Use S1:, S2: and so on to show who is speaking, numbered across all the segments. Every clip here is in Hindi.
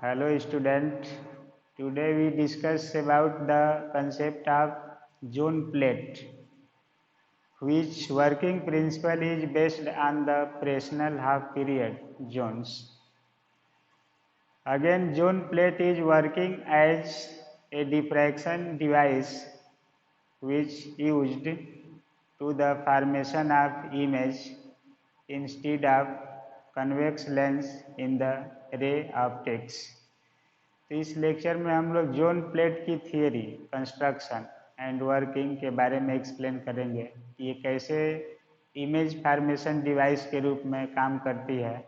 S1: Hello student. Today we discuss about the concept of zone plate, which working principle is based on the Fresnel half period zones. Again, zone plate is working as a diffraction device which used to the formation of image instead of convex lens in the ray optics. तो इस लेक्चर में हम लोग जोन प्लेट की थियरी, कंस्ट्रक्शन एंड वर्किंग के बारे में एक्सप्लेन करेंगे कि ये कैसे इमेज फार्मेशन डिवाइस के रूप में काम करती है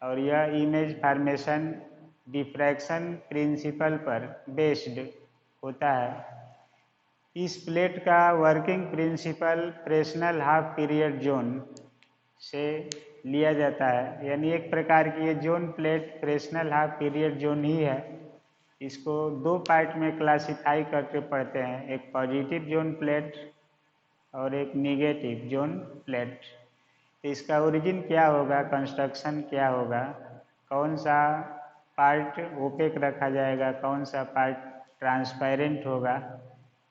S1: और यह इमेज फार्मेशन डिफ्रैक्शन प्रिंसिपल पर बेस्ड होता है। इस प्लेट का working principle Fresnel half period zone से लिया जाता है, यानी एक प्रकार की ये zone plate Fresnel half period zone ही है। इसको दो पार्ट में क्लासिफाई करके पढ़ते हैं, एक पॉजिटिव जोन प्लेट और एक निगेटिव जोन प्लेट। तो इसका ओरिजिन क्या होगा, कंस्ट्रक्शन क्या होगा, कौन सा पार्ट ओपेक रखा जाएगा, कौन सा पार्ट ट्रांसपेरेंट होगा,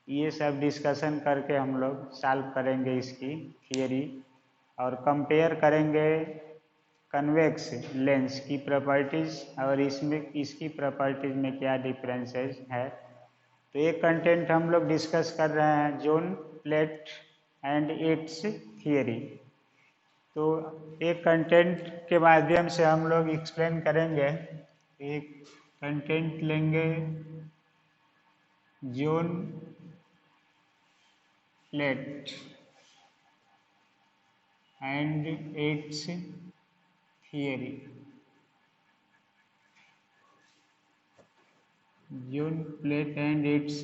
S1: ये सब डिस्कशन करके हम लोग सॉल्व करेंगे इसकी थियरी और कंपेयर करेंगे कन्वेक्स लेंस की प्रॉपर्टीज और इसकी प्रॉपर्टीज में क्या डिफरेंसेस है। तो ये कंटेंट हम लोग डिस्कस कर रहे हैं, zone plate and it's theory. तो एक कंटेंट के माध्यम से हम लोग एक्सप्लेन करेंगे। एक कंटेंट लेंगे zone plate and it's theory. Zone plate and it's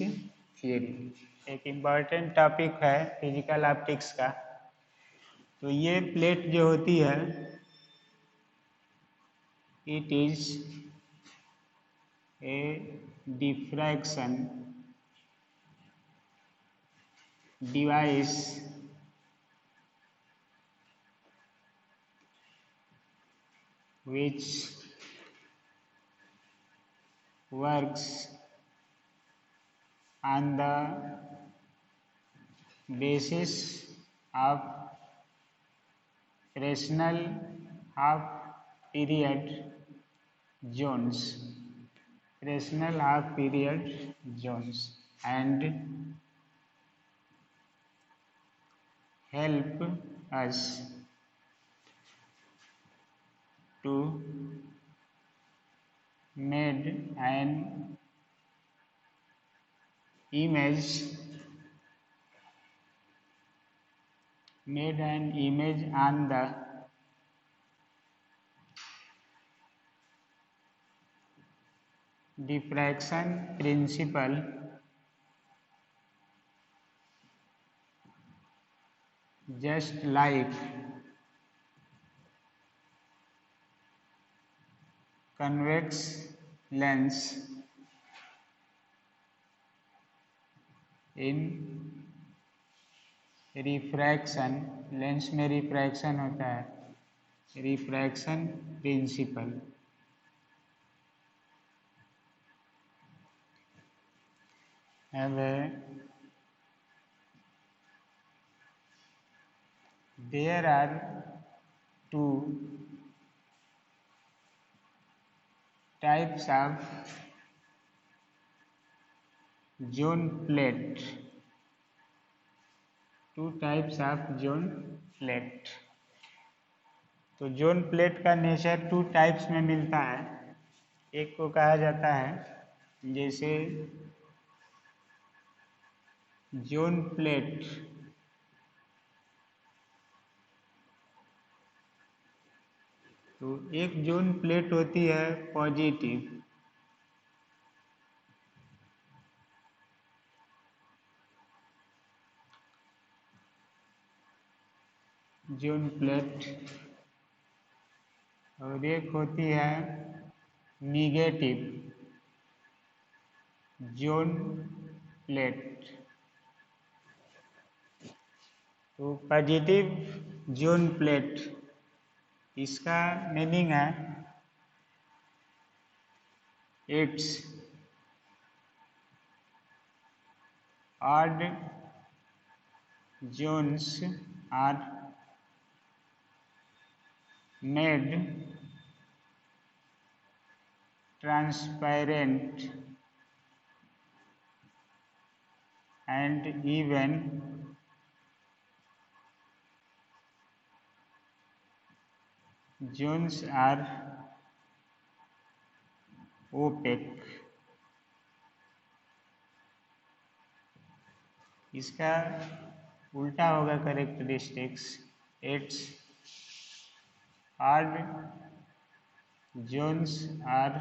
S1: theory एक इम्पॉर्टेंट टॉपिक है फिजिकल ऑप्टिक्स का। तो ये प्लेट जो होती है, it is a diffraction device which works on the basis of Fresnel half period zones, Fresnel half period zones, and help us to made an image on the diffraction principle just like convex lens in refraction. Lens में रिफ्रैक्शन होता है, refraction principle. There are two types of zone plate, two types of zone plate. तो जोन प्लेट का नेचर टू टाइप्स में मिलता है। एक को कहा जाता है जैसे जोन प्लेट तो एक जोन प्लेट होती है पॉजिटिव, जोन प्लेट, और एक होती है निगेटिव जोन प्लेट। तो पॉजिटिव जोन प्लेट, इसका मीनिंग है its odd zones are made transparent and even zones are opaque। इसका उल्टा होगा characteristics, it's odd zones are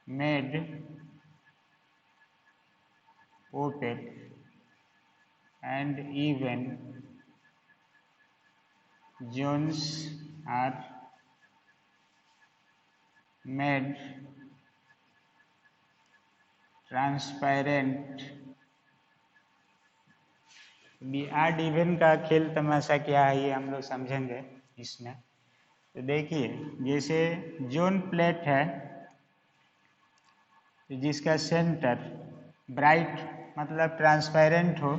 S1: made opaque and even zones are made transparent. Odd even का खेल तमाशा क्या है ये हम लोग समझेंगे इसमें। तो देखिए, जैसे जोन प्लेट है जिसका सेंटर ब्राइट मतलब ट्रांसपेरेंट हो,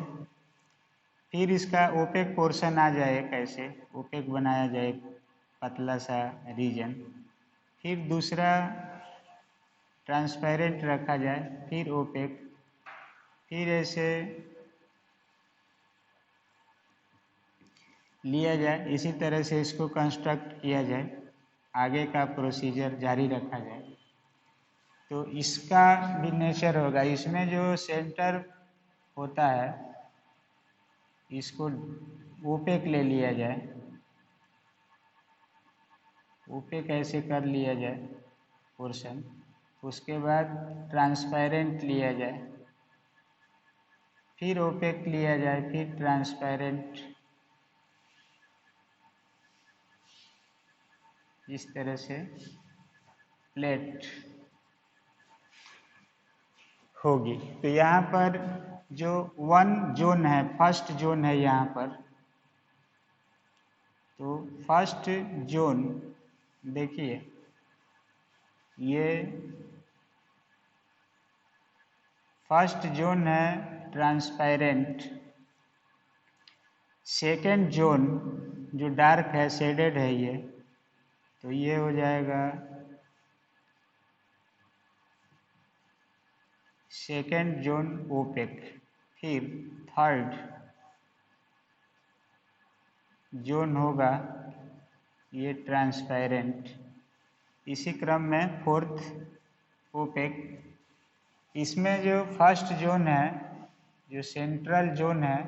S1: फिर इसका ओपेक पोर्शन आ जाए, कैसे ओपेक बनाया जाए, पतला सा रीजन, फिर दूसरा ट्रांसपेरेंट रखा जाए, फिर ओपेक, फिर ऐसे लिया जाए। इसी तरह से इसको कंस्ट्रक्ट किया जाए, आगे का प्रोसीजर जारी रखा जाए। तो इसका भी नेचर होगा, इसमें जो सेंटर होता है इसको ओपेक ले लिया जाए, ओपेक ऐसे कर लिया जाए पोर्शन, उसके बाद ट्रांसपेरेंट लिया जाए, फिर ओपेक लिया जाए, फिर ट्रांसपेरेंट, इस तरह से प्लेट होगी। तो यहाँ पर जो वन जोन है, फर्स्ट जोन है यहाँ पर, तो फर्स्ट जोन देखिए, ये फर्स्ट जोन है ट्रांसपेरेंट। सेकेंड जोन जो डार्क है, शेडेड है ये, तो ये हो जाएगा सेकेंड जोन ओपेक। फिर थर्ड जोन होगा ये ट्रांसपेरेंट। इसी क्रम में फोर्थ ओपेक। इसमें जो फर्स्ट जोन है, जो सेंट्रल जोन है,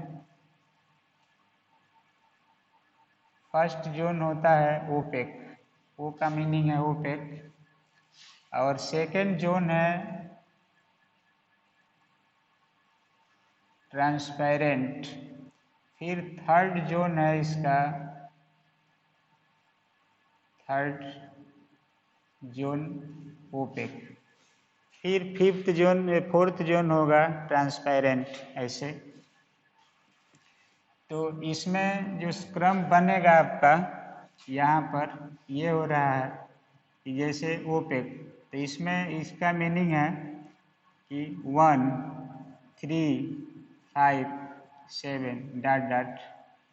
S1: फर्स्ट जोन होता है ओपेक, ओ का मीनिंग है ओपेक, और सेकेंड जोन है ट्रांसपेरेंट। फिर थर्ड जोन है इसका, थर्ड जोन ओपेक। फिर फिफ्थ जोन, फोर्थ जोन होगा ट्रांसपेरेंट, ऐसे। तो इसमें जो क्रम बनेगा आपका, यहाँ पर ये हो रहा है कि जैसे ओपेक, तो इसमें इसका मीनिंग है कि 1 3 5 7 डॉट डॉट,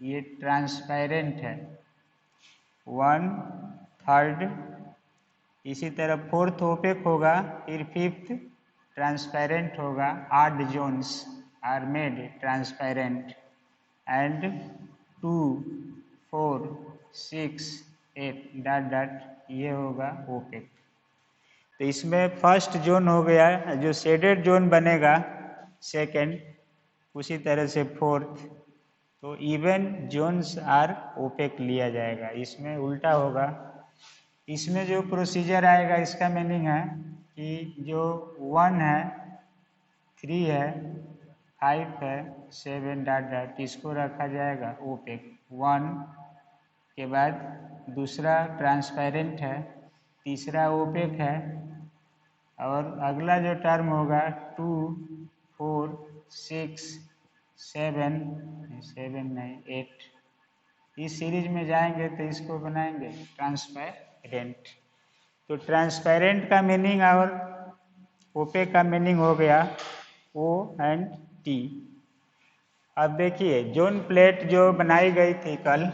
S1: ये ट्रांसपेरेंट है, 1 थर्ड, इसी तरह फोर्थ ओपेक होगा, फिर फिफ्थ ट्रांसपेरेंट होगा। Odd zones are made transparent and 2 4 6 8 dot dot, ये होगा ओपेक। तो इसमें फर्स्ट जोन हो गया, जो शेडेड जोन बनेगा सेकेंड, उसी तरह से फोर्थ। तो इवन जोन्स आर ओपेक लिया जाएगा, इसमें उल्टा होगा। इसमें जो प्रोसीजर आएगा, इसका मीनिंग है कि जो 1 है, 3 है, 5 है, 7 डॉट डॉट, इसको रखा जाएगा ओपेक। 1 के बाद दूसरा ट्रांसपेरेंट है, तीसरा ओपेक है, और अगला जो टर्म होगा 2 4 6 7 नहीं 8, इस सीरीज में जाएंगे तो इसको बनाएंगे ट्रांसपेरेंट। तो ट्रांसपेरेंट का मीनिंग और ओपेक का मीनिंग हो गया ओ एंड टी। अब देखिए जोन प्लेट जो बनाई गई थी कल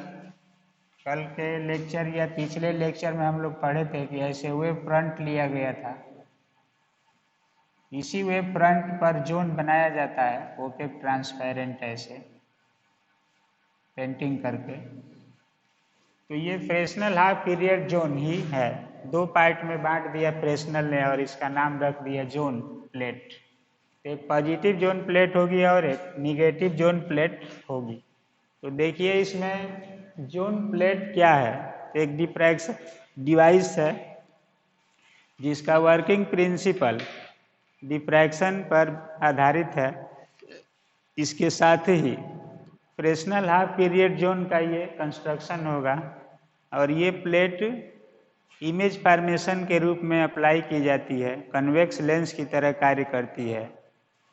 S1: के लेक्चर या पिछले लेक्चर में हम लोग पढ़े थे कि ऐसे वेव फ्रंट लिया गया था। इसी वेव फ्रंट पर जोन बनाया जाता है ओपेक ट्रांसपेरेंट ऐसे पेंटिंग करके। तो ये फ्रेस्नेल हाफ पीरियड जोन ही है, दो पार्ट में बांट दिया फ्रेस्नेल ने और इसका नाम रख दिया जोन प्लेट। एक पॉजिटिव जोन प्लेट होगी और एक निगेटिव जोन प्लेट होगी। तो देखिए इसमें जोन प्लेट क्या है, एक डिफ्रैक्शन डिवाइस है जिसका वर्किंग प्रिंसिपल डिफ्रैक्शन पर आधारित है। इसके साथ ही फ्रेस्नेल हाफ पीरियड जोन का ये कंस्ट्रक्शन होगा और ये प्लेट इमेज फॉर्मेशन के रूप में अप्लाई की जाती है, कन्वेक्स लेंस की तरह कार्य करती है।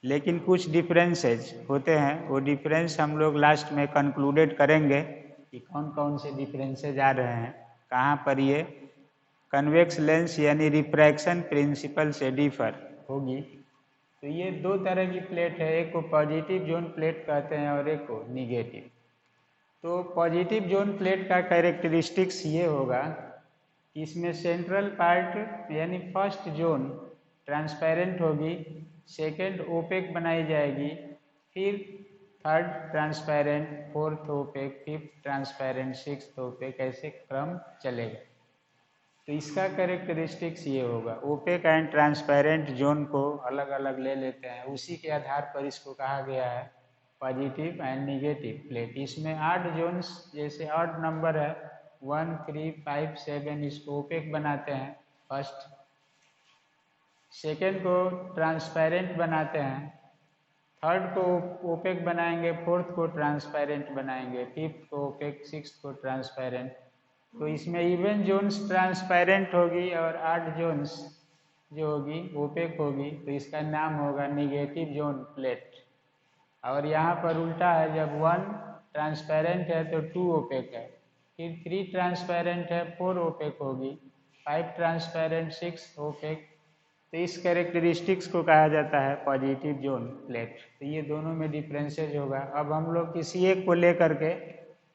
S1: लेकिन कुछ डिफरेंसेज होते हैं, वो डिफरेंस हम लोग लास्ट में कंक्लूडेड करेंगे कि कौन कौन से डिफरेंसेज आ रहे हैं, कहाँ पर ये कन्वेक्स लेंस यानी रिफ्रैक्शन प्रिंसिपल से डिफर होगी। तो ये दो तरह की प्लेट है, एक को पॉजिटिव जोन प्लेट कहते हैं और एक को निगेटिव। तो पॉजिटिव जोन प्लेट का कैरेक्टरिस्टिक्स ये होगा कि इसमें सेंट्रल पार्ट यानी फर्स्ट जोन ट्रांसपेरेंट होगी, सेकेंड ओपेक बनाई जाएगी, फिर third transparent, fourth opaque, fifth transparent, sixth opaque, ऐसे क्रम चलेगा। तो इसका कैरेक्टरिस्टिक्स ये होगा। ओपेक एंड ट्रांसपेरेंट जोन को अलग अलग ले लेते हैं, उसी के आधार पर इसको कहा गया है पॉजिटिव एंड निगेटिव प्लेट। इसमें 8 जोन्स जैसे ऑड नंबर है 1, 3, 5, 7, इसको ओपेक बनाते हैं फर्स्ट, सेकेंड को ट्रांसपेरेंट बनाते हैं, थर्ड को ओपेक बनाएंगे, फोर्थ को ट्रांसपेरेंट बनाएंगे, फिफ्थ को ओपेक, सिक्स्थ को ट्रांसपेरेंट। तो इसमें इवन जोन्स ट्रांसपेरेंट होगी और 8 जोन्स जो होगी ओपेक होगी, तो इसका नाम होगा निगेटिव जोन प्लेट। और यहाँ पर उल्टा है, जब 1 ट्रांसपेरेंट है तो 2 ओपेक है, फिर 3 ट्रांसपेरेंट है 4 ओपेक होगी, 5 ट्रांसपेरेंट 6 ओपेक। तो इस कैरेक्टरिस्टिक्स को कहा जाता है पॉजिटिव जोन प्लेट। तो ये दोनों में डिफरेंसेज होगा। अब हम लोग किसी एक को लेकर के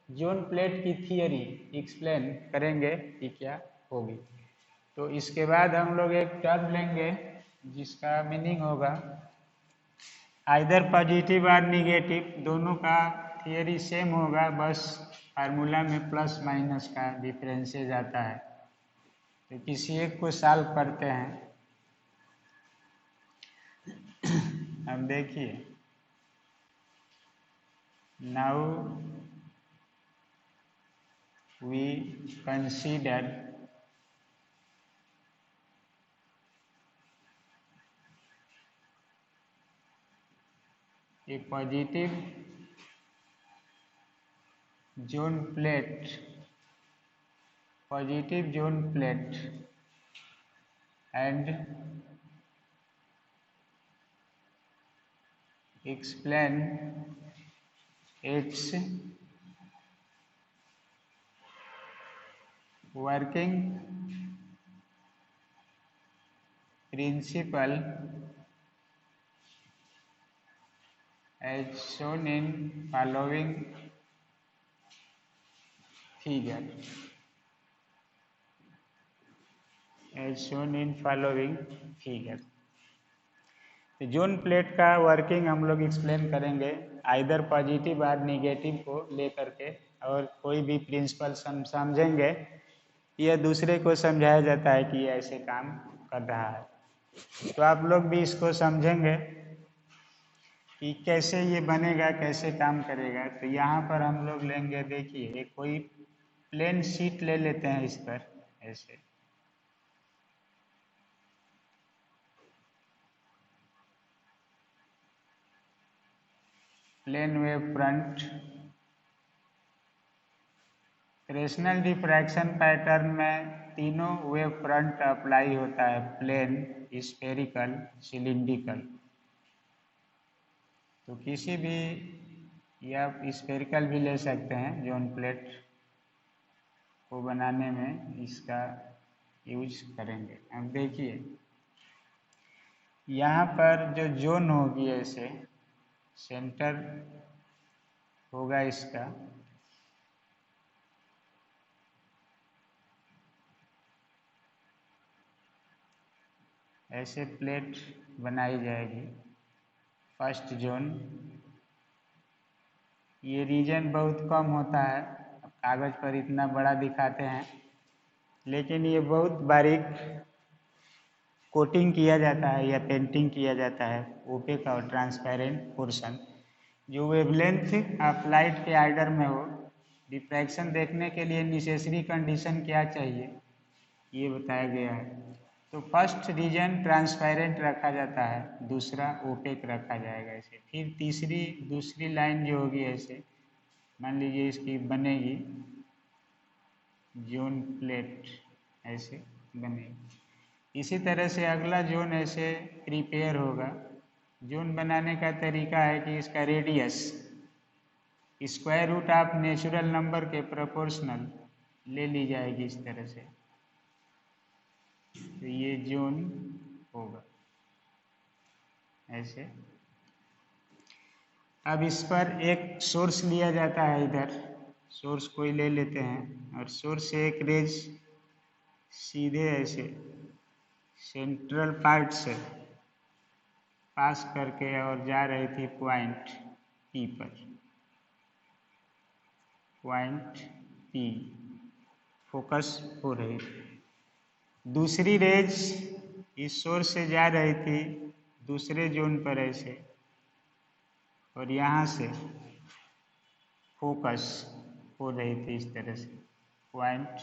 S1: जोन प्लेट की थियरी एक्सप्लेन करेंगे कि क्या होगी। तो इसके बाद हम लोग एक टर्म लेंगे जिसका मीनिंग होगा आइदर पॉजिटिव और निगेटिव, दोनों का थियरी सेम होगा, बस फार्मूला में प्लस माइनस का डिफरेंसेज आता है। तो किसी एक को सॉल्व करते हैं। अब देखिए, now we consider a positive zone plate and explain its working principle as shown in following figure. Zone plate का वर्किंग हम लोग एक्सप्लेन करेंगे आइदर पॉजिटिव और निगेटिव को लेकर के, और कोई भी प्रिंसिपल समझेंगे या दूसरे को समझाया जाता है कि ये ऐसे काम कर रहा है। तो आप लोग भी इसको समझेंगे कि कैसे ये बनेगा, कैसे काम करेगा। तो यहाँ पर हम लोग लेंगे, देखिए एक कोई प्लेन शीट ले लेते हैं, इस पर ऐसे plane wave front. Fresnel diffraction pattern में तीनों वेव फ्रंट अप्लाई होता है, प्लेन, स्फेरिकल, सिलिंड्रिकल। तो किसी भी, या स्फेरिकल भी ले सकते हैं जोन प्लेट को बनाने में। इसका यूज करेंगे। अब देखिए यहाँ पर जो जोन होगी ऐसे सेंटर होगा इसका ऐसे प्लेट बनाई जाएगी। फर्स्ट जोन, ये रीजन बहुत कम होता है, कागज़ पर इतना बड़ा दिखाते हैं, लेकिन ये बहुत बारीक कोटिंग किया जाता है या पेंटिंग किया जाता है ओपेक और ट्रांसपेरेंट पोर्शन। जो वेवलेंथ ऑफ लाइट के आर्डर में हो, डिफ्रैक्शन देखने के लिए नेसेसरी कंडीशन क्या चाहिए ये बताया गया है। तो फर्स्ट रीजन ट्रांसपेरेंट रखा जाता है, दूसरा ओपेक रखा जाएगा ऐसे। फिर दूसरी लाइन जो होगी ऐसे मान लीजिए इसकी बनेगी जोन प्लेट ऐसे बनेगी। इसी तरह से अगला जोन ऐसे प्रिपेयर होगा। जोन बनाने का तरीका है कि इसका radius square root of natural number के प्रोपोर्शनल ले ली जाएगी इस तरह से, तो ये जोन होगा ऐसे। अब इस पर एक सोर्स लिया जाता है, इधर सोर्स कोई ले लेते हैं और सोर्स से एक रेज सीधे ऐसे सेंट्रल पार्ट से पास करके और जा रही थी पॉइंट पी पर, पॉइंट पी फोकस हो रही थी। दूसरी रेज इस सोर्स से जा रही थी दूसरे जोन पर ऐसे और यहाँ से फोकस हो रही थी इस तरह से पॉइंट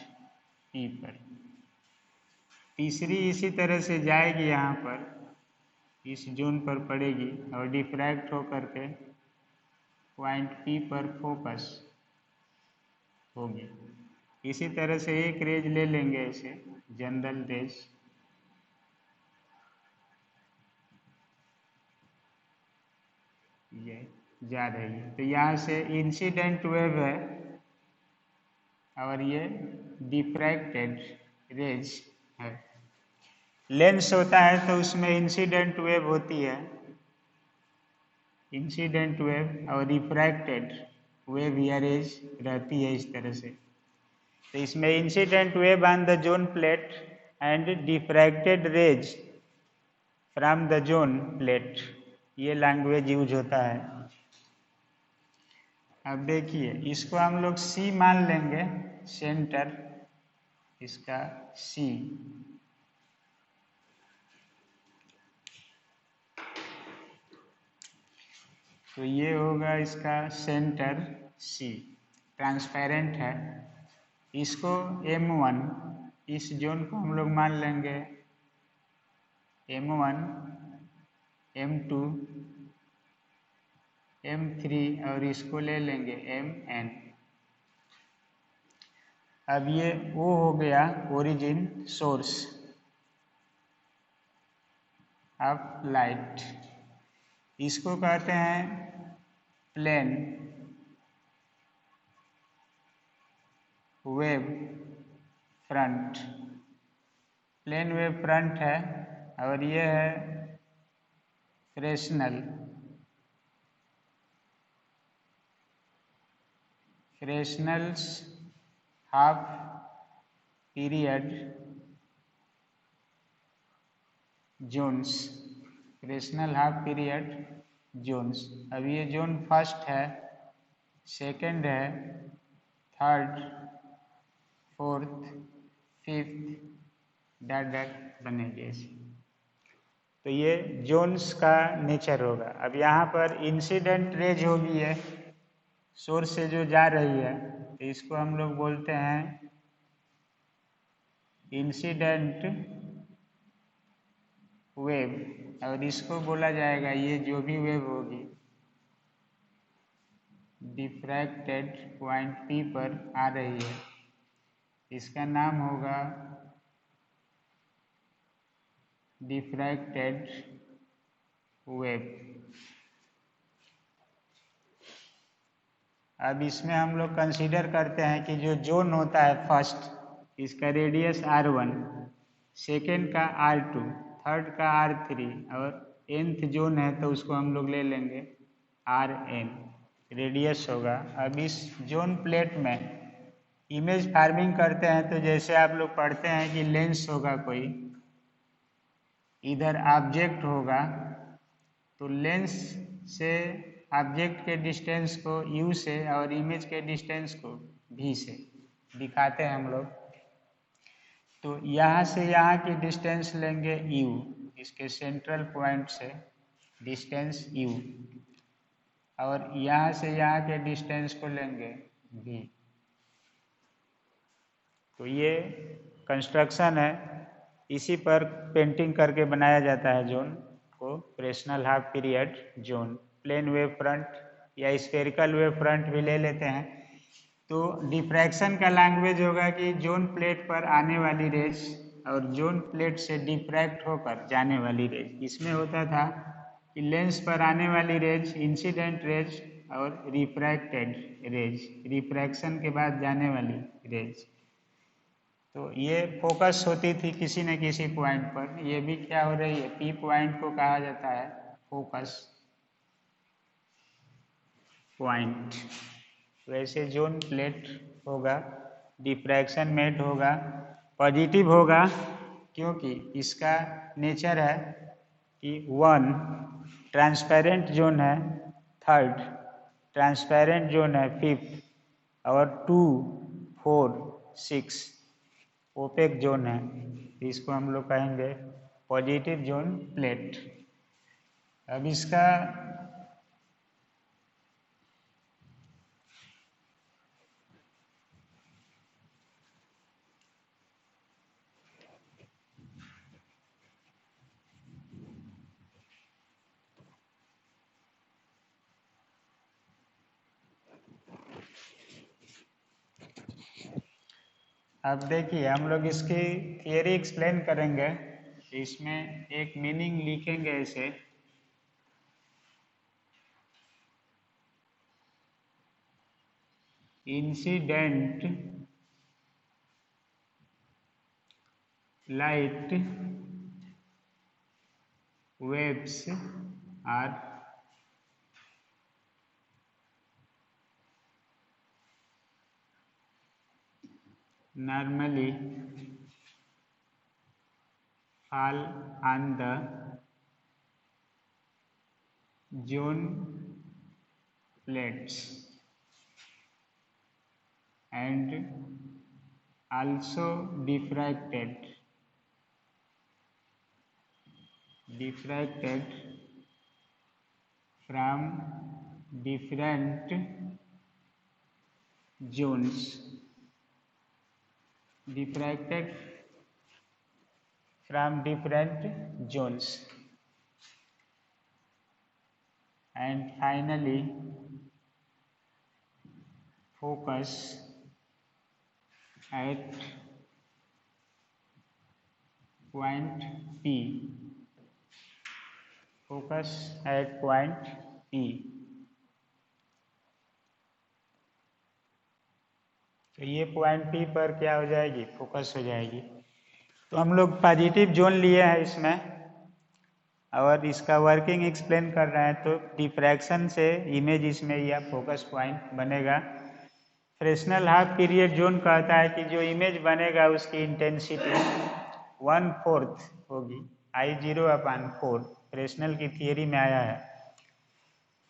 S1: पी पर। तीसरी इसी तरह से जाएगी यहाँ पर, इस जोन पर पड़ेगी और डिफ्रैक्ट होकर के पॉइंट पी पर फोकस होगी। इसी तरह से एक रेज ले लेंगे ऐसे जनरल रेज, ये जा रही है, तो यहाँ से इंसिडेंट वेव है और ये डिफ्रैक्टेड रेज है। लेंस होता है तो उसमें इंसिडेंट वेव होती है, इंसिडेंट वेव और रिफ्रैक्टेड वेव या रेज रहती है इस तरह से। तो इसमें incident wave on the zone plate and diffracted rays from the zone plate, ये लैंग्वेज यूज होता है। अब देखिए इसको हम लोग सी मान लेंगे, सेंटर इसका सी। तो ये होगा इसका सेंटर सी, ट्रांसपेरेंट है। इसको M1, इस जोन को हम लोग मान लेंगे M1, M2, M3 और इसको ले लेंगे Mn। अब ये O हो गया ओरिजिन सोर्स ऑफ लाइट, इसको कहते हैं plane wave front. Plane wave front है और ये है Fresnel's half period zones, Fresnel half period zones. अब ये जोन फर्स्ट है, सेकंड है, थर्ड, फोर्थ, फिफ्थ, डैट बनेगी ऐसे। तो ये जोन्स का नेचर होगा। अब यहाँ पर इंसिडेंट रेज होगी है सोर्स से जो जा रही है, तो इसको हम लोग बोलते हैं इंसिडेंट वेव, और इसको बोला जाएगा ये जो भी वेव होगी डिफ्रैक्टेड पॉइंट पी पर आ रही है, इसका नाम होगा डिफ्रैक्टेड वेव। अब इसमें हम लोग कंसीडर करते हैं कि जो जोन होता है फर्स्ट, इसका रेडियस R1, सेकेंड का R2, थर्ड का R3 और nth जोन है तो उसको हम लोग ले लेंगे Rn, रेडियस होगा। अब इस जोन प्लेट में इमेज फार्मिंग करते हैं तो जैसे आप लोग पढ़ते हैं कि लेंस होगा कोई, इधर ऑब्जेक्ट होगा, तो लेंस से ऑब्जेक्ट के डिस्टेंस को u से और इमेज के डिस्टेंस को v से दिखाते हैं हम लोग। तो यहाँ से यहाँ की डिस्टेंस लेंगे u, इसके सेंट्रल पॉइंट से डिस्टेंस u, और यहाँ से यहाँ के डिस्टेंस को लेंगे v। तो ये कंस्ट्रक्शन है, इसी पर पेंटिंग करके बनाया जाता है जोन को, Fresnel half period zone. Plane wave front या स्फेरिकल वेव फ्रंट भी ले लेते हैं। तो डिफ्रैक्शन का लैंग्वेज होगा कि जोन प्लेट पर आने वाली रेज और जोन प्लेट से डिफ्रैक्ट होकर जाने वाली रेज। इसमें होता था कि लेंस पर आने वाली रेज इंसिडेंट रेज और रिफ्रैक्टेड रेज, रिफ्रैक्शन के बाद जाने वाली रेज। तो ये फोकस होती थी किसी न किसी पॉइंट पर, ये भी क्या हो रही है, पी पॉइंट को कहा जाता है फोकस पॉइंट। वैसे जोन प्लेट होगा, डिफ्रैक्शन मेट होगा, पॉजिटिव होगा, क्योंकि इसका नेचर है कि 1 ट्रांसपेरेंट जोन है, थर्ड ट्रांसपेरेंट जोन है, फिफ्थ, और 2, 4, 6 ओपेक जोन है। इसको हम लोग कहेंगे पॉजिटिव जोन प्लेट। अब इसका अब देखिए हम लोग इसकी थियरी एक्सप्लेन करेंगे। इसमें एक मीनिंग लिखेंगे ऐसे, incident light waves are normally fall on the zone plates and also diffracted from different zones, diffracted from different zones, and finally focus at point P, focus at point P। तो ये पॉइंट P पर क्या हो जाएगी, फोकस हो जाएगी। तो हम लोग पॉजिटिव जोन लिए हैं इसमें और इसका वर्किंग एक्सप्लेन कर रहे हैं। तो डिफ्रैक्शन से इमेज इसमें या फोकस पॉइंट बनेगा। फ्रेस्नेल हाफ पीरियड जोन कहता है कि जो इमेज बनेगा उसकी इंटेंसिटी 1/4 होगी, I0/4, फ्रेस्नेल की थियरी में आया है।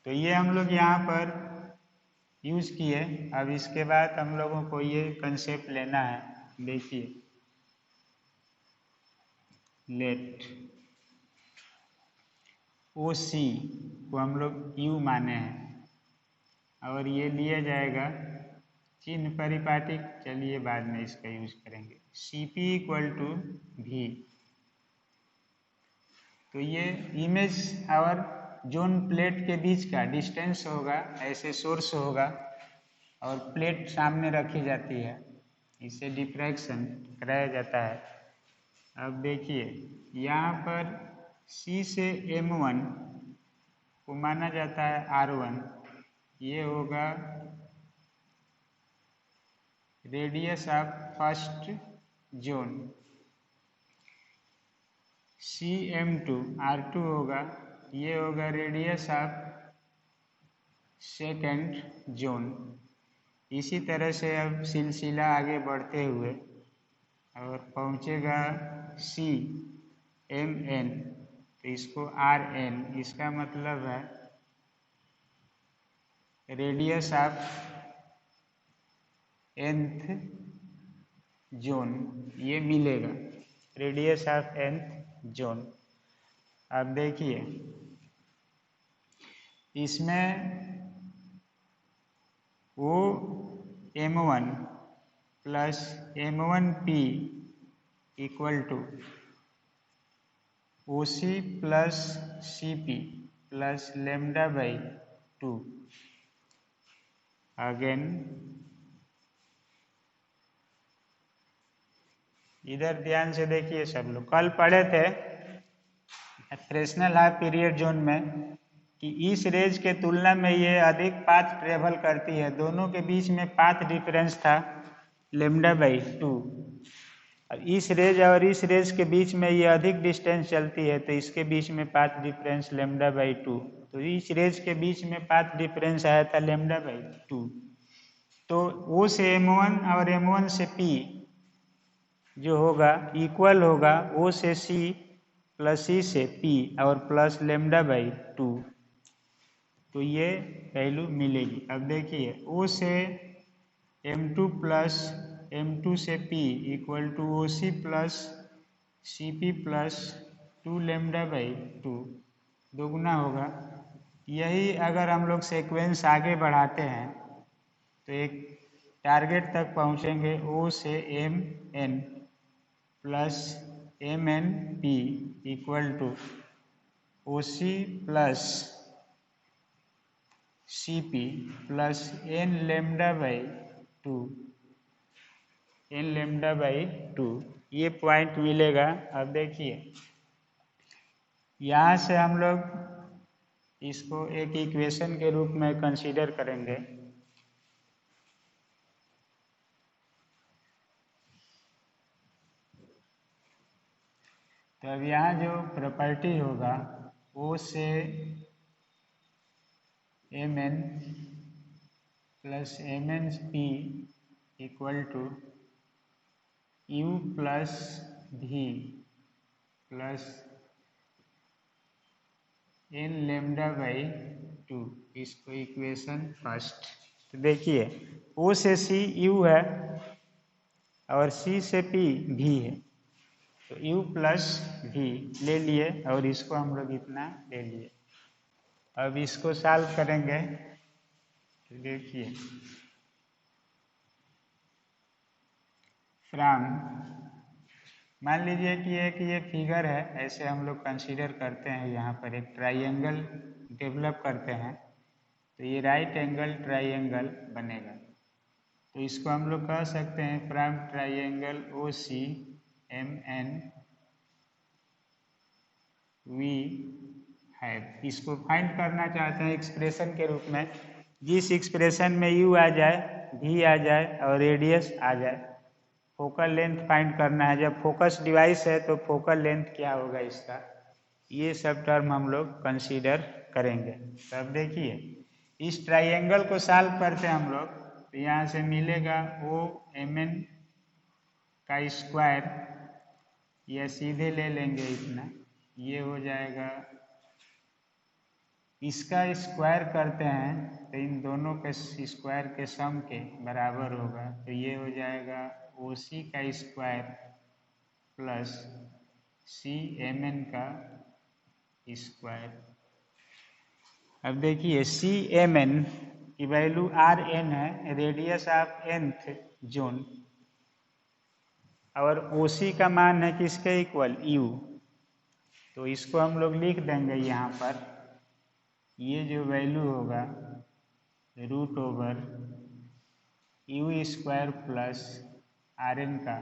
S1: तो ये हम लोग यहाँ पर यूज किए। अब इसके बाद हम लोगों को ये कंसेप्ट लेना है। देखिए, लेट OC को हम लोग U माने हैं और ये लिया जाएगा चिन्ह परिपाटिक, चलिए बाद में इसका यूज करेंगे, CP = V। तो ये इमेज और जोन प्लेट के बीच का डिस्टेंस होगा, ऐसे सोर्स होगा और प्लेट सामने रखी जाती है, इसे डिफ्रैक्शन कराया जाता है। अब देखिए यहाँ पर C से M1 को माना जाता है R1, ये होगा radius of first zone. CM2 R2 होगा, ये होगा रेडियस ऑफ सेकेंड जोन। इसी तरह से अब सिलसिला आगे बढ़ते हुए और पहुंचेगा CMN, तो इसको RN, इसका मतलब है रेडियस ऑफ nth जोन, ये मिलेगा रेडियस ऑफ nth जोन। अब देखिए इसमें वो M1 plus M1P equal to OC plus CP plus lambda by 2। Again इधर ध्यान से देखिए सब लोग, कल पढ़े थे फ्रेक्शनल हाफ पीरियड जोन में कि इस रेज के तुलना में ये अधिक पाथ ट्रेवल करती है, दोनों के बीच में पाथ डिफरेंस था लेमडा बाई 2। और इस रेज के बीच में ये अधिक डिस्टेंस चलती है, तो इसके बीच में पाथ डिफरेंस लेमडा बाई 2। तो इस रेज के बीच में पाथ डिफरेंस आया था लेमडा बाई 2। तो O से M1 और M1 से P जो होगा इक्वल होगा O से C प्लस C से P और प्लस लेमडा बाई 2। तो ये वैल्यू मिलेगी। अब देखिए O से M2 प्लस M2 से P equal to OC plus CP plus 2 lambda by 2 दोगुना होगा। यही अगर हम लोग सीक्वेंस आगे बढ़ाते हैं तो एक टारगेट तक पहुंचेंगे O से MN plus MNP equal to OC plus CP plus n lambda by 2, n lambda by 2, ये पॉइंट मिलेगा। अब देखिए यहाँ से हम लोग इसको एक इक्वेशन के रूप में कंसीडर करेंगे। तो अब यहाँ जो प्रॉपर्टी होगा O से Mn plus MnP equal to U plus V plus n lambda by 2, इसको इक्वेशन फर्स्ट। तो देखिए O से C U है और C से P V है, तो U प्लस V ले लिए और इसको हम लोग इतना ले लिए। अब इसको सॉल्व करेंगे तो देखिए फ्रॉम, मान लीजिए कि एक ये फिगर है, ऐसे हम लोग कंसीडर करते हैं, यहाँ पर एक ट्राइंगल डेवलप करते हैं, तो ये राइट एंगल ट्राइंगल बनेगा। तो इसको हम लोग कह सकते हैं from triangle OC MN we have, इसको फाइंड करना चाहते हैं एक्सप्रेशन के रूप में, जिस एक्सप्रेशन में U आ जाए, V आ जाए और रेडियस आ जाए। फोकल लेंथ फाइंड करना है, जब फोकस डिवाइस है तो फोकल लेंथ क्या होगा इसका, ये सब टर्म हम लोग कंसीडर करेंगे। तब देखिए इस ट्राइंगल को सॉल्व करते हैं हम लोग, तो यहाँ से मिलेगा OMN का स्क्वायर, या सीधे ले लेंगे इतना, ये हो जाएगा, इसका स्क्वायर करते हैं तो इन दोनों के स्क्वायर के सम के बराबर होगा, तो ये हो जाएगा OC का स्क्वायर प्लस CMN का स्क्वायर। अब देखिए CMN की वैल्यू RN है, रेडियस ऑफ nth जोन, और OC का मान है किसके इक्वल U, तो इसको हम लोग लिख देंगे यहाँ पर, ये जो वैल्यू होगा root over U square plus RN का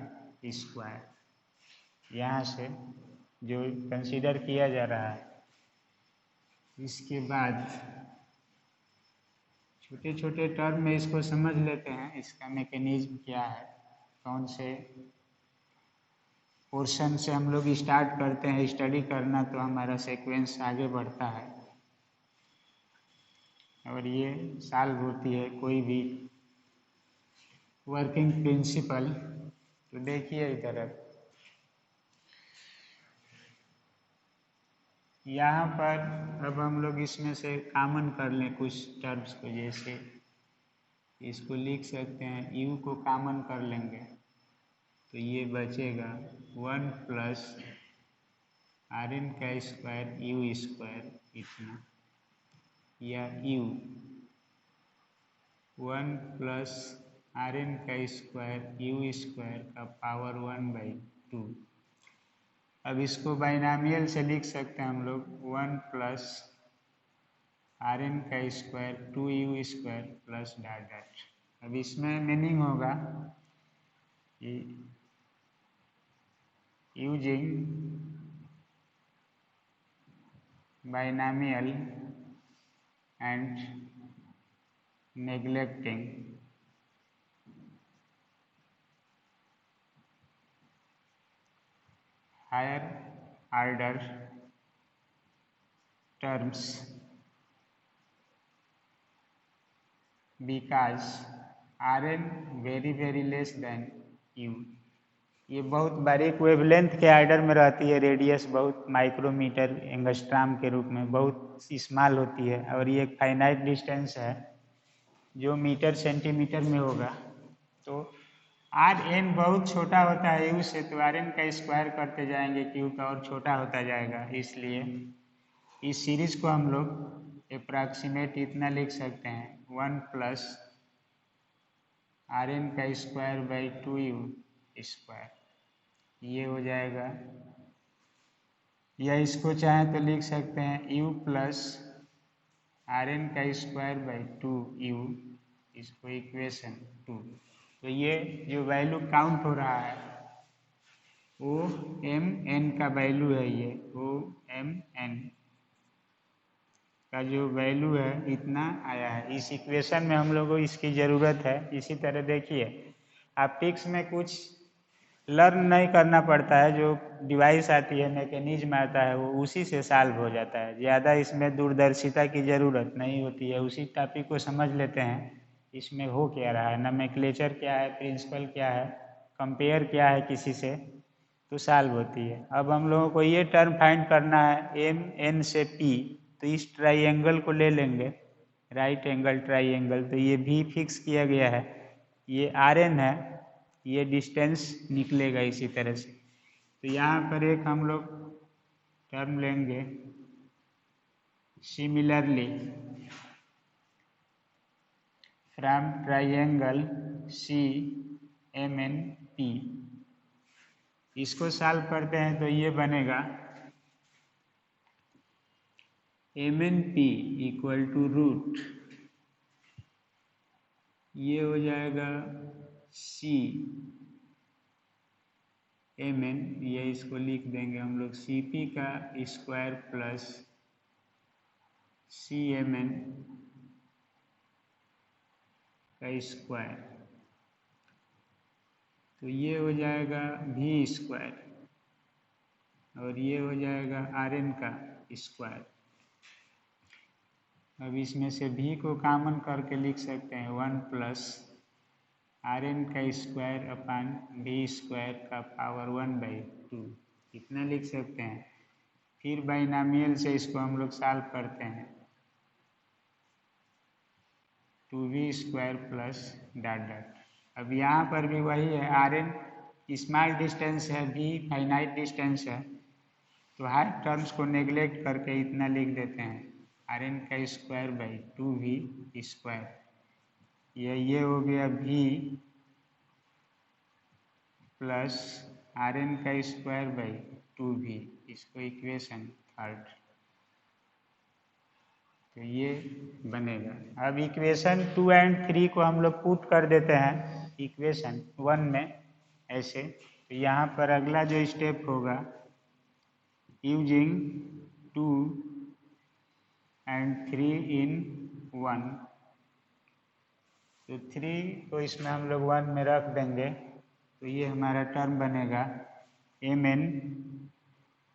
S1: स्क्वायर, यहाँ से जो कंसीडर किया जा रहा है। इसके बाद छोटे छोटे टर्म में इसको समझ लेते हैं, इसका मैकेनिज्म क्या है, कौन से पोर्शन से हम लोग स्टार्ट करते हैं स्टडी करना, तो हमारा सीक्वेंस आगे बढ़ता है और ये सॉल्व होती है कोई भी वर्किंग प्रिंसिपल। तो देखिए इधर यहाँ पर अब हम लोग इसमें से कॉमन कर लें कुछ टर्म्स को, जैसे इसको लिख सकते हैं, u को कॉमन कर लेंगे तो ये बचेगा 1 प्लस आर एन का स्क्वायर यू स्क्वायर इतना, या u 1 प्लस आर एन का स्क्वायर यू स्क्वायर का पावर 1/2। अब इसको बाइनामियल से लिख सकते हैं हम लोग 1 प्लस आर एन का square 2u square plus dot dot. अब इसमें मीनिंग होगा using binomial and neglecting higher order terms because Rn very less than u। ये बहुत बारीक वेवलेंथ के आर्डर में रहती है, रेडियस बहुत माइक्रोमीटर एंगस्ट्राम के रूप में बहुत स्मॉल होती है, और ये एक फाइनाइट डिस्टेंस है जो मीटर सेंटीमीटर में होगा। तो आर एन बहुत छोटा होता है यू से, तो आर एन का स्क्वायर करते जाएंगे क्यू का और छोटा होता जाएगा, इसलिए इस सीरीज को हम लोग अप्रॉक्सीमेट इतना लिख सकते हैं 1 प्लस आर एन का स्क्वायर बाई 2u स्क्वायर, ये हो जाएगा। या इसको चाहे तो लिख सकते हैं u प्लस आर एन का स्क्वायर बाई 2u, इसको इक्वेशन 2। तो ये जो वैल्यू काउंट हो रहा है ओ एम एन का वैल्यू है, ये ओ एम एन का जो वैल्यू है इतना आया है। इस इक्वेशन में हम लोगों को इसकी ज़रूरत है। इसी तरह देखिए ऑप्टिक्स में कुछ लर्न नहीं करना पड़ता है, जो डिवाइस आती है मैकेनिज्म आता है वो उसी से सॉल्व हो जाता है, ज़्यादा इसमें दूरदर्शिता की ज़रूरत नहीं होती है। उसी टॉपिक को समझ लेते हैं इसमें हो क्या रहा है, नोमेंक्लेचर क्या है, प्रिंसिपल क्या है, कंपेयर क्या है किसी से, तो सॉल्व होती है। अब हम लोगों को ये टर्म फाइंड करना है एम एन से पी, तो इस ट्राइंगल को ले लेंगे, राइट एंगल ट्राइंगल, तो ये भी फिक्स किया गया है, ये आर एन है, ये डिस्टेंस निकलेगा इसी तरह से। तो यहाँ पर एक हम लोग टर्म लेंगे similarly from triangle C M N P, इसको सॉल्व करते हैं तो ये बनेगा M N P equal to root, ये हो जाएगा सी एम एन, ये इसको लिख देंगे हम लोग सी पी का square plus C M N का स्क्वायर, तो ये हो जाएगा भी स्क्वायर और ये हो जाएगा आर एन का स्क्वायर। अब इसमें से भी को कॉमन करके लिख सकते हैं 1 प्लस आर एन का स्क्वायर अपान बी स्क्वायर का पावर 1/2, इतना लिख सकते हैं। फिर बाइनामियल से इसको हम लोग सॉल्व करते हैं 2v square plus dot dot. अब यहाँ पर भी वही है, आर एन स्मॉल डिस्टेंस है, भी फाइनाइट डिस्टेंस है, तो हर टर्म्स को नेग्लेक्ट करके इतना लिख देते हैं आर एन का स्क्वायर बाई 2v स्क्वायर, ये हो गया v प्लस आर एन का स्क्वायर बाई 2v, इसको इक्वेशन 3। तो ये बनेगा। अब इक्वेशन 2 एंड 3 को हम लोग पुट कर देते हैं इक्वेशन 1 में ऐसे। तो यहाँ पर अगला जो स्टेप होगा यूजिंग 2 एंड 3 इन 1, तो 3 को इसमें हम लोग 1 में रख देंगे, तो ये हमारा टर्म बनेगा एम एन,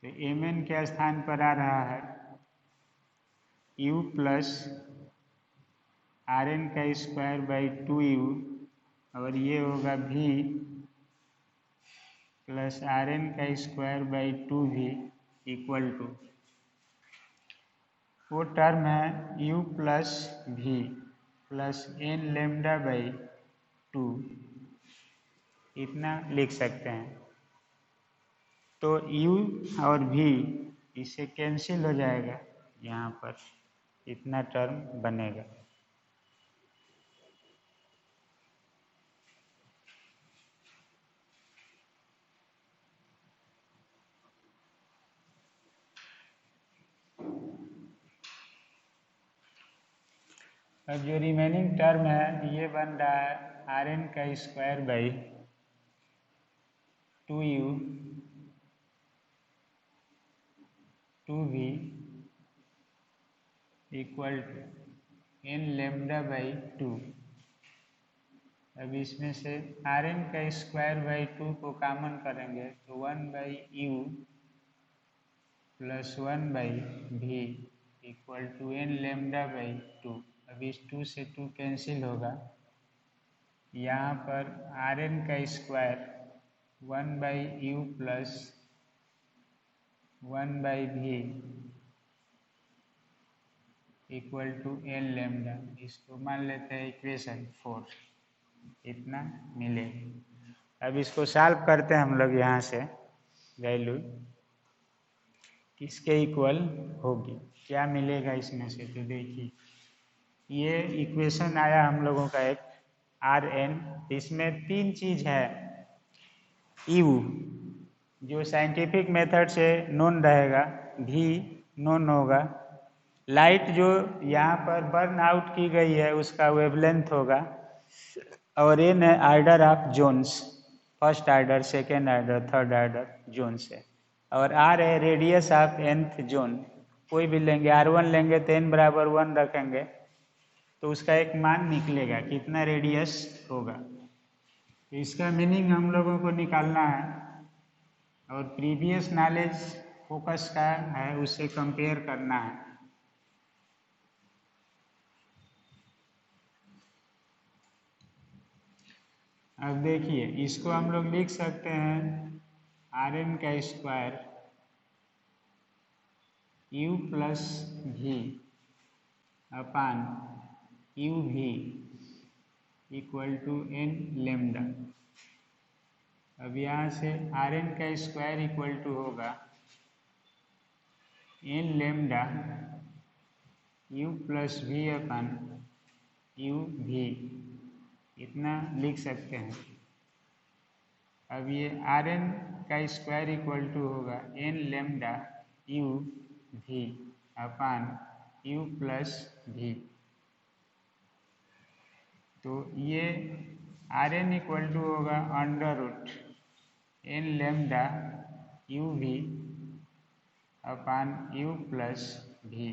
S1: तो एम एन के स्थान पर आ रहा है यू प्लस आर एन का स्क्वायर बाई 2u, और ये होगा v प्लस आर एन का square by 2v equal to, वो टर्म है u plus v plus N lambda by 2, इतना लिख सकते हैं। तो u और v इससे कैंसिल हो जाएगा, यहाँ पर इतना टर्म बनेगा। अब जो रिमेनिंग टर्म है ये बन रहा है आर एन का square by 2u 2v equal to N lambda by 2। अब इसमें से आर एन का स्क्वायर बाई 2 को कॉमन करेंगे तो 1 by U plus 1 by V equal to N lambda by 2। अब इस 2 से 2 कैंसिल होगा, यहाँ पर आर एन का square 1 by U plus 1 by V equal to N lambda, इसको मान लेते हैं इक्वेशन 4, इतना मिलेगा। अब इसको सॉल्व करते हैं हम लोग, यहाँ से वैल्यू किसके इक्वल होगी, क्या मिलेगा इसमें से। तो देखिए ये इक्वेशन आया हम लोगों का एक आर एन, इसमें 3 चीज है। यू जो साइंटिफिक मेथड से नोन रहेगा, भी नोन होगा, लाइट जो यहाँ पर बर्न आउट की गई है उसका वेवलेंथ होगा, और एन है order of zones, first order, second order, third order zones है, और आर है रेडियस ऑफ nth जोन। कोई भी लेंगे, R1 लेंगे तो n बराबर 1 रखेंगे तो उसका एक मान निकलेगा कितना रेडियस होगा। तो इसका मीनिंग हम लोगों को निकालना है, और प्रीवियस नॉलेज फोकस का है उससे कंपेयर करना है। अब देखिए इसको हम लोग लिख सकते हैं आर एन का स्क्वायर यू प्लस भी अपान यू भी इक्वल टू एन लेमडा। अब यहाँ से आर एन का स्क्वायर इक्वल टू होगा एन लेमडा यू प्लस भी अपान यू भी, इतना लिख सकते हैं। अब ये आर एन का स्क्वायर इक्वल टू होगा N lambda U V upon U plus V. तो ये आर एन इक्वल टू होगा under root N lambda U V upon U plus V.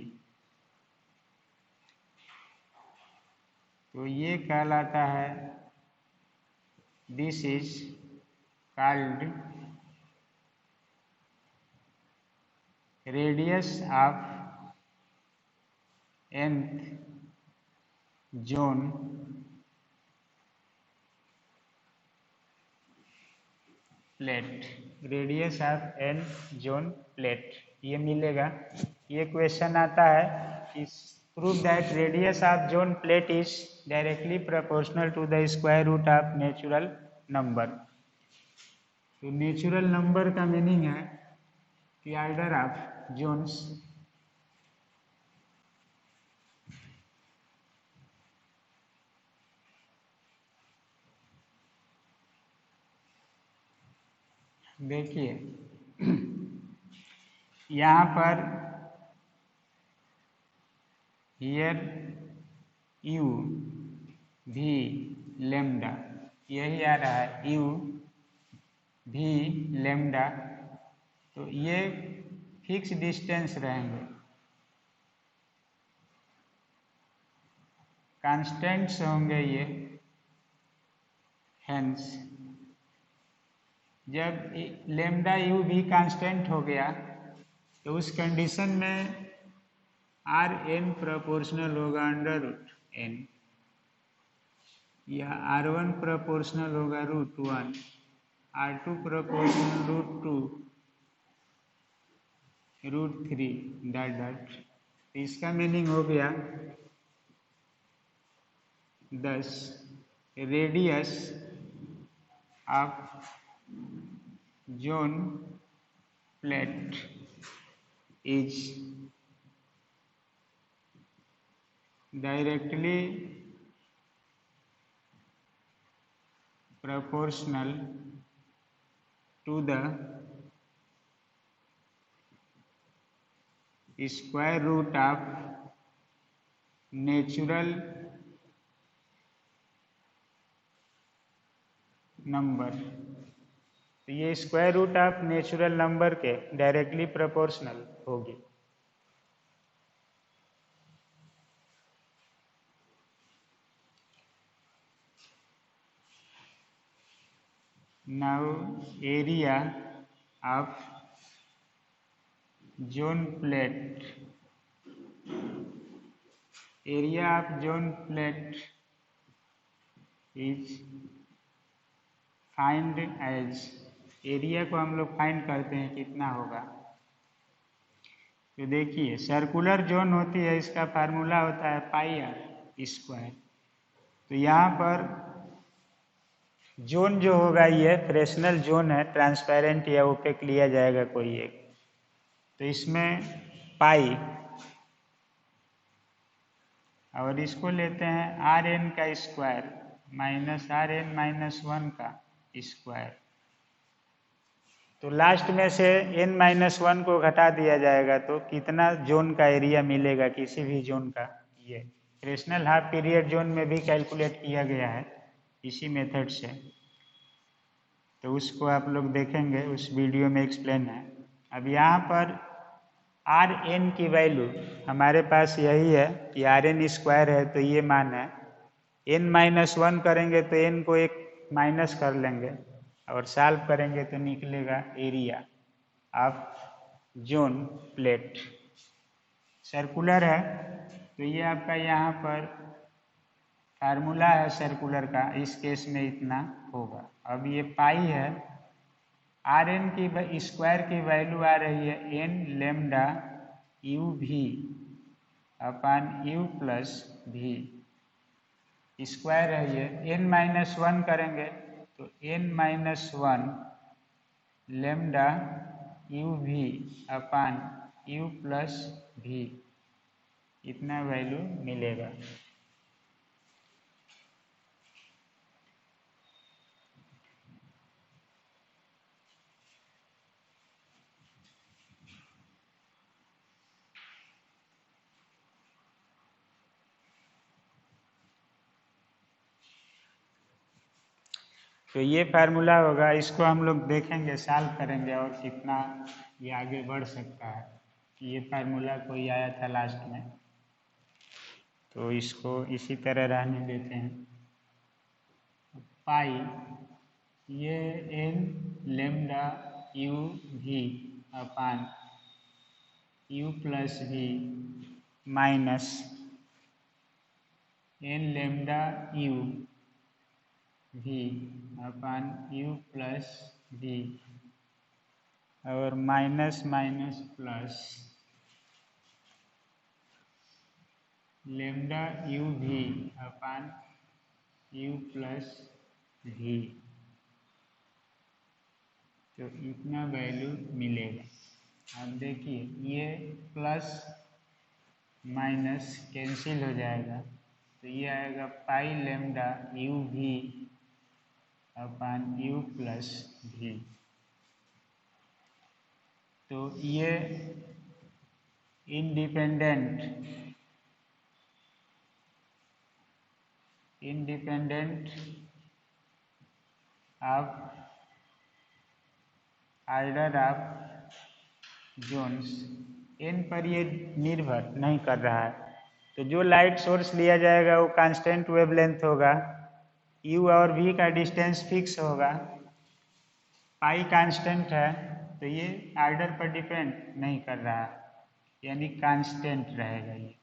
S1: तो ये कहलाता है, this is called radius of nth zone plate, radius of N zone plate, ये मिलेगा। ये क्वेश्चन आता है कि prove that radius of zone plate is directly proportional to the square root of natural number. तो नेचुरल नंबर का मीनिंग है कि ऑर्डर ऑफ जोन्स देखिए यहाँ पर हियर यू भी लेमडा, यही आ रहा है यू भी लेमडा, तो ये फिक्स डिस्टेंस रहेंगे, कांस्टेंट्स होंगे ये, हेंस जब लेमडा यू भी कांस्टेंट हो गया तो उस कंडीशन में आर एन प्रोपोर्शनल होगा अंडर रूट एन, या आर वन प्रोपोर्शनल होगा root one, R two proportional root two, root three, dot dot. इसका मीनिंग हो गया 10 radius of zone plate is directly proportional to the square root of natural number. तो ये square root of natural number के डायरेक्टली प्रोपोर्शनल होगी। Now area of zone plate, area of zone plate is find as, area को हम लोग फाइंड करते हैं कितना होगा। तो देखिए सर्कुलर जोन होती है, इसका फार्मूला होता है पाई आर स्क्वायर। तो यहाँ पर जोन जो होगा ये फ्रेक्शनल जोन है, ट्रांसपेरेंट या ओपेक लिया जाएगा कोई एक। तो इसमें पाई और इसको लेते हैं आर एन का square minus R N minus one का स्क्वायर। तो लास्ट में से n माइनस वन को घटा दिया जाएगा तो कितना जोन का एरिया मिलेगा किसी भी जोन का, ये फ्रेक्शनल हाफ पीरियड जोन में भी कैलकुलेट किया गया है इसी मेथड से। तो उसको आप लोग देखेंगे, उस वीडियो में एक्सप्लेन है। अब यहाँ पर आर एन की वैल्यू हमारे पास यही है कि आर एन स्क्वायर है, तो ये मान है। n माइनस वन करेंगे तो n को एक माइनस कर लेंगे और सॉल्व करेंगे तो निकलेगा area of zone plate. Circular है तो ये आपका यहाँ पर फार्मूला है सर्कुलर का, इस केस में इतना होगा। अब ये पाई है, आर एन की स्क्वायर की वैल्यू आ रही है N lambda U V upon U plus V, square है ये। एन माइनस वन करेंगे तो N minus one lambda U V upon U plus भी, इतना वैल्यू मिलेगा। तो ये फार्मूला होगा, इसको हम लोग देखेंगे सॉल्व करेंगे और कितना ये आगे बढ़ सकता है। ये फार्मूला कोई आया था लास्ट में, तो इसको इसी तरह रहने देते हैं। पाई ये N lambda U V upon U plus भी minus N lambda U V upon U plus भी और minus minus plus lambda U V upon U plus V, तो इतना वैल्यू मिलेगा। अब देखिए ये प्लस माइनस कैंसिल हो जाएगा, तो ये आएगा पाई lambda U V upon U plus V. तो ये independent of order of Jones, n पर ये निर्भर नहीं कर रहा है। तो जो लाइट सोर्स लिया जाएगा वो कांस्टेंट वेवलेंथ होगा, u और v का डिस्टेंस फिक्स होगा, पाई कांस्टेंट है तो ये आर्डर पर डिपेंड नहीं कर रहा, यानी कांस्टेंट रहेगा, ये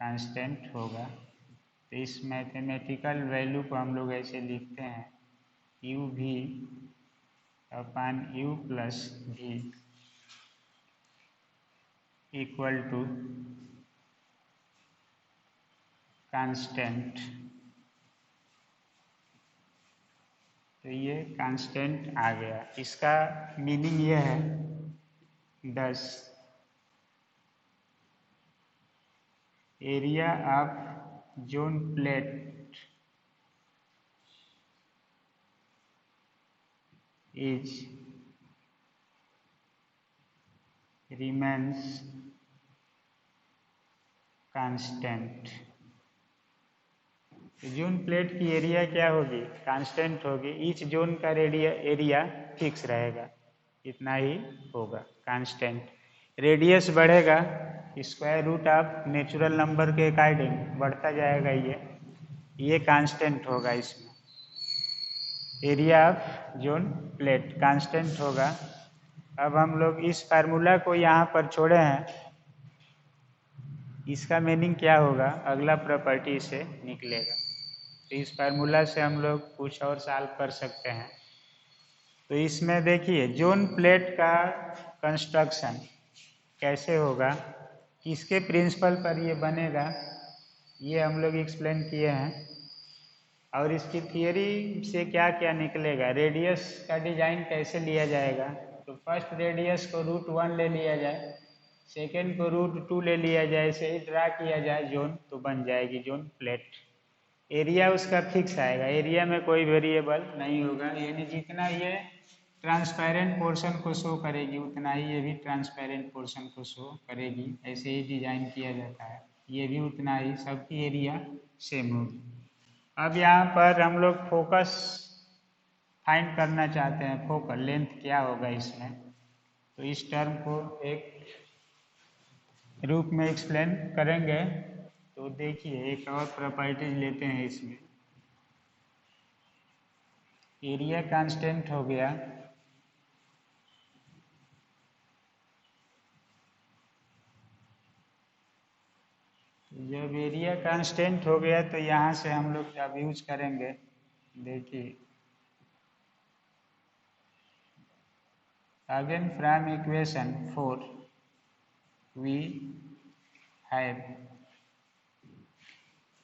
S1: कांस्टेंट होगा। तो इस मैथमेटिकल वैल्यू को हम लोग ऐसे लिखते हैं you V upon U plus भी इक्वल टू कांस्टेंट। तो ये कांस्टेंट आ गया। इसका मीनिंग ये है 10 area of zone plate is remains constant. Zone plate की एरिया क्या होगी? कांस्टेंट होगी। ईच जोन का एरिया फिक्स रहेगा, इतना ही होगा कांस्टेंट। रेडियस बढ़ेगा square root of natural number के अकॉर्डिंग बढ़ता जाएगा, ये कांस्टेंट होगा। इसमें area of zone plate constant होगा। अब हम लोग इस फार्मूला को यहाँ पर छोड़े हैं, इसका मीनिंग क्या होगा अगला प्रॉपर्टी से निकलेगा। तो इस फार्मूला से हम लोग कुछ और सॉल्व कर सकते हैं। तो इसमें देखिए जोन प्लेट का कंस्ट्रक्शन कैसे होगा, किसके प्रिंसिपल पर ये बनेगा, ये हम लोग एक्सप्लेन किए हैं। और इसकी थियरी से क्या क्या निकलेगा, रेडियस का डिजाइन कैसे लिया जाएगा। तो फर्स्ट रेडियस को √1 ले लिया जाए, सेकेंड को √2 ले लिया जाए, ऐसे ही ड्रा किया जाए जोन, तो बन जाएगी जोन प्लेट। एरिया उसका फिक्स आएगा, एरिया में कोई वेरिएबल नहीं होगा, यानी जितना ये ट्रांसपेरेंट पोर्शन को शो करेगी उतना ही ये भी ट्रांसपेरेंट पोर्शन को शो करेगी। ऐसे ही डिजाइन किया जाता है, ये भी उतना ही, सबकी एरिया सेम होगी। अब यहाँ पर हम लोग फोकस फाइंड करना चाहते हैं, फोकल लेंथ क्या होगा इसमें। तो इस टर्म को एक रूप में एक्सप्लेन करेंगे। तो देखिए एक और प्रॉपर्टीज लेते हैं इसमें। एरिया कांस्टेंट हो गया, जब एरिया कांस्टेंट हो गया तो यहाँ से हम लोग अब यूज करेंगे, देखिए again from equation 4 we have,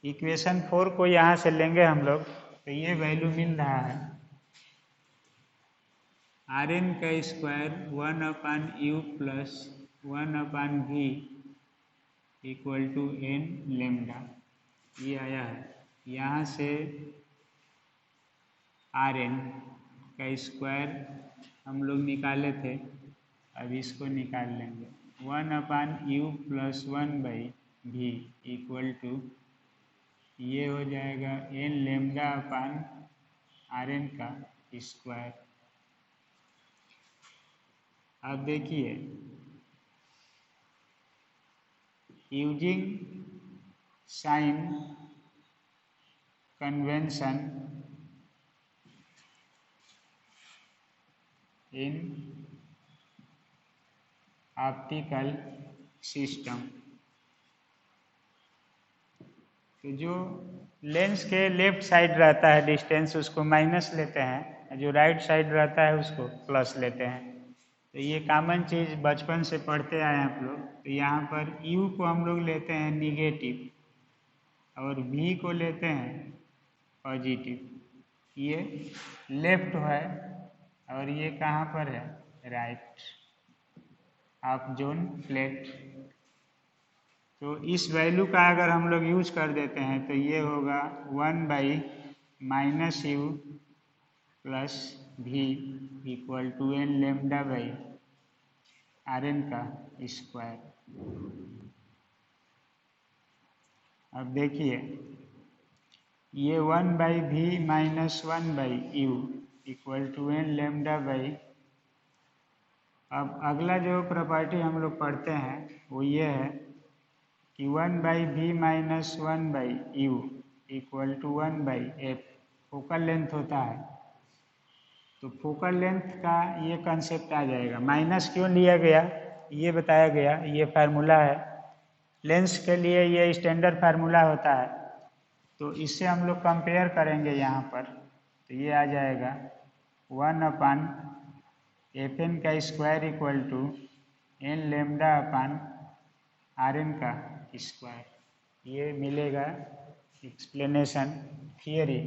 S1: equation 4 को यहाँ से लेंगे हम लोग, तो ये वैल्यू मिल रहा है Rn का square 1/u plus 1/v equal to n lambda, ये आया है। यहाँ से Rn का स्क्वायर हम लोग निकाले थे, अब इसको निकाल लेंगे 1/u plus 1/v equal to, ये हो जाएगा n लेमडा अपान Rn का स्क्वायर। अब देखिए using sign convention in optical system, तो जो लेंस के लेफ्ट साइड रहता है डिस्टेंस उसको माइनस लेते हैं, जो राइट साइड रहता है उसको प्लस लेते हैं। तो ये कॉमन चीज़ बचपन से पढ़ते आए आप लोग। तो यहाँ पर u को हम लोग लेते हैं निगेटिव और v को लेते हैं पॉजिटिव। ये लेफ्ट है और ये कहाँ पर है, राइट ऑफ जोन प्लेट। तो इस वैल्यू का अगर हम लोग यूज कर देते हैं तो ये होगा 1/-u plus v equal to n lambda by Rn का स्क्वायर। अब देखिए ये 1/v minus 1/u equal to n lambda by, अब अगला जो प्रॉपर्टी हम लोग पढ़ते हैं वो ये है कि 1/v minus 1/u equal to 1/f focal length होता है। तो फोकल लेंथ का ये कंसेप्ट आ जाएगा। माइनस क्यों लिया गया ये बताया गया, ये फार्मूला है। लेंस के लिए ये स्टैंडर्ड फार्मूला होता है, तो इससे हम लोग कंपेयर करेंगे यहाँ पर। तो ये आ जाएगा 1/FN का square equal to n lambda upon Rn का स्क्वायर। ये मिलेगा explanation theory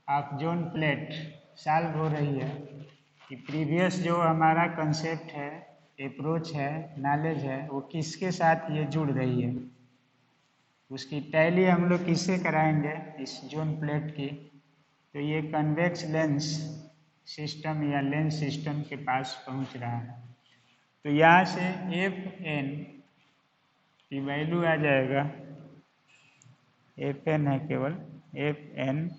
S1: of zone plate solve हो रही है कि प्रीवियस जो हमारा कंसेप्ट है, अप्रोच है, नॉलेज है, वो किसके साथ ये जुड़ रही है, उसकी टैली हम लोग किससे कराएंगे इस जोन प्लेट की। तो ये कन्वेक्स लेंस सिस्टम या लेंस सिस्टम के पास पहुंच रहा है। तो यहाँ से Fn की वैल्यू आ जाएगा, Fn है केवल, Fn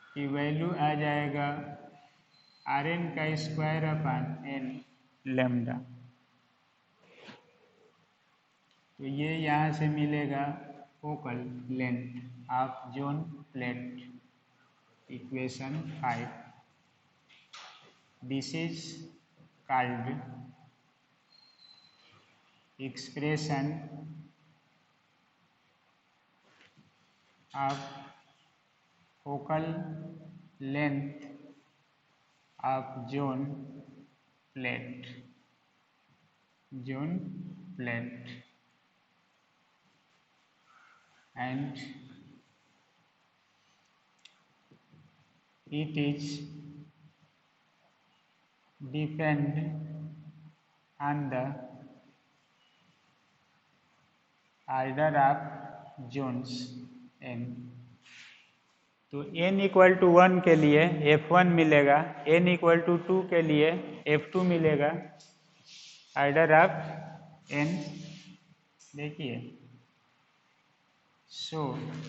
S1: की वैल्यू आ जाएगा Rn का स्क्वायर अपान n लेमडा। तो ये यहाँ से मिलेगा focal length of zone plate, equation 5। This is called expression of focal length of zone plate, zone plate, and it is depend on the order of zones n। तो n इक्वल टू 1 के लिए F1 मिलेगा, n इक्वल टू 2 के लिए F2 मिलेगा, ऑर्डर ऑफ n। देखिए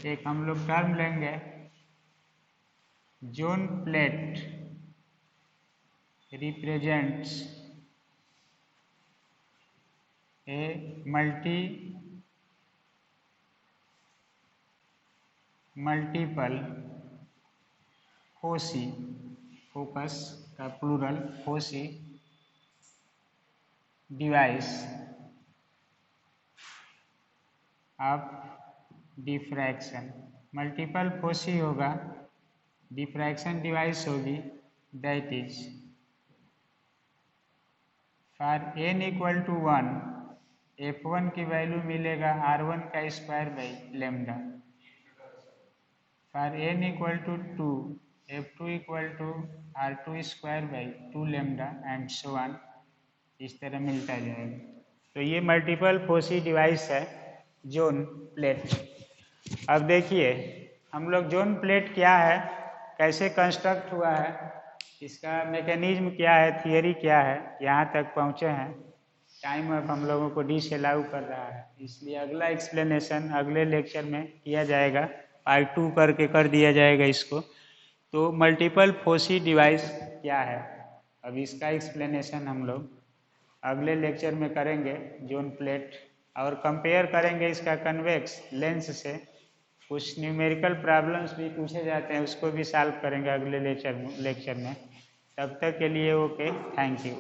S1: एक हम लोग टर्म लेंगे, zone plate represents a multiple foci, focus का plural foci, device of diffraction. Multiple foci होगा, डिफ्रैक्शन डिवाइस होगी, that is for n equal to 1 F1 की वैल्यू मिलेगा R1 का square by lambda. For n equal to 2 F2 equal to R2 square by 2 lambda and so on, इस तरह मिलता जाएगा। तो ये मल्टीपल फोसी डिवाइस है जोन प्लेट। अब देखिए हम लोग जोन प्लेट क्या है, कैसे कंस्ट्रक्ट हुआ है, इसका मैकेनिज्म क्या है, थियरी क्या है, यहाँ तक पहुँचे हैं। टाइम अब हम लोगों को डिसअलाउ कर रहा है, इसलिए अगला एक्सप्लेनेशन अगले लेक्चर में किया जाएगा, पार्ट 2 करके कर दिया जाएगा इसको। तो मल्टीपल फोसी डिवाइस क्या है, अब इसका एक्सप्लेनेशन हम लोग अगले लेक्चर में करेंगे जोन प्लेट, और कंपेयर करेंगे इसका कन्वेक्स लेंस से। कुछ न्यूमेरिकल प्रॉब्लम्स भी पूछे जाते हैं, उसको भी सॉल्व करेंगे अगले लेक्चर में। तब तक के लिए ओके, थैंक यू।